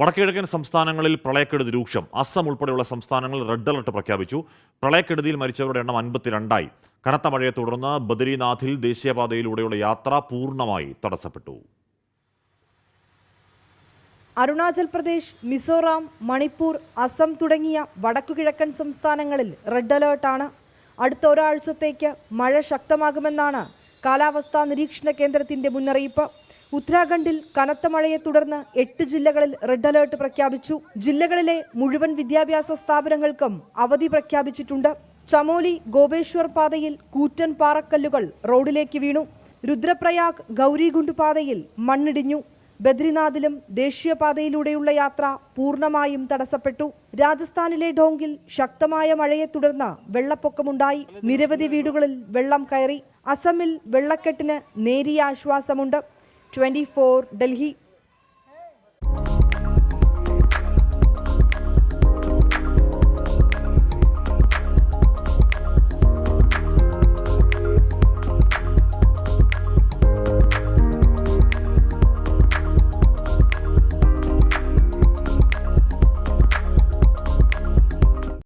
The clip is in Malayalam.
വടക്കുകിഴക്കൻ സംസ്ഥാനങ്ങളിൽ പ്രളയക്കെടുതി രൂക്ഷം. അസം ഉൾപ്പെടെയുള്ള സംസ്ഥാനങ്ങളിൽ റെഡ് അലർട്ട് പ്രഖ്യാപിച്ചു. പ്രളയക്കെടുതിയിൽ മരിച്ചവരുടെ എണ്ണം 52ആയി. കനത്ത മഴയെ തുടർന്ന് ബദരിനാഥിൽ ദേശീയപാതയിലൂടെയുള്ള യാത്ര പൂർണ്ണമായി തടസ്സപ്പെട്ടു. അരുണാചൽ പ്രദേശ്, മിസോറാം, മണിപ്പൂർ, അസം തുടങ്ങിയ വടക്കുകിഴക്കൻ സംസ്ഥാനങ്ങളിൽ റെഡ് അലേർട്ടാണ്. അടുത്ത ഒരാഴ്ചത്തേക്ക് മഴ ശക്തമാകുമെന്നാണ് കാലാവസ്ഥാ നിരീക്ഷണ കേന്ദ്രത്തിന്റെ മുന്നറിയിപ്പ്. ഉത്തരാഖണ്ഡിൽ കനത്ത മഴയെ തുടർന്ന് 8 ജില്ലകളിൽ റെഡ് അലേർട്ട് പ്രഖ്യാപിച്ചു. ജില്ലകളിലെ മുഴുവൻ വിദ്യാഭ്യാസ സ്ഥാപനങ്ങൾക്കും അവധി പ്രഖ്യാപിച്ചിട്ടുണ്ട്. ചമോലി ഗോപേശ്വർ പാതയിൽ കൂറ്റൻ പാറക്കല്ലുകൾ റോഡിലേക്ക് വീണു. രുദ്രപ്രയാഗ് ഗൗരികുണ്ട് പാതയിൽ മണ്ണിടിഞ്ഞു. ബദ്രിനാഥിലും ദേശീയപാതയിലൂടെയുള്ള യാത്ര പൂർണ്ണമായും തടസ്സപ്പെട്ടു. രാജസ്ഥാനിലെ ഡോങ്കിൽ ശക്തമായ മഴയെ തുടർന്ന് വെള്ളപ്പൊക്കമുണ്ടായി. നിരവധി വീടുകളിൽ വെള്ളം കയറി. അസമിൽ വെള്ളക്കെട്ടിന് നേരിയ ആശ്വാസമുണ്ട്. 24 ഡൽഹി.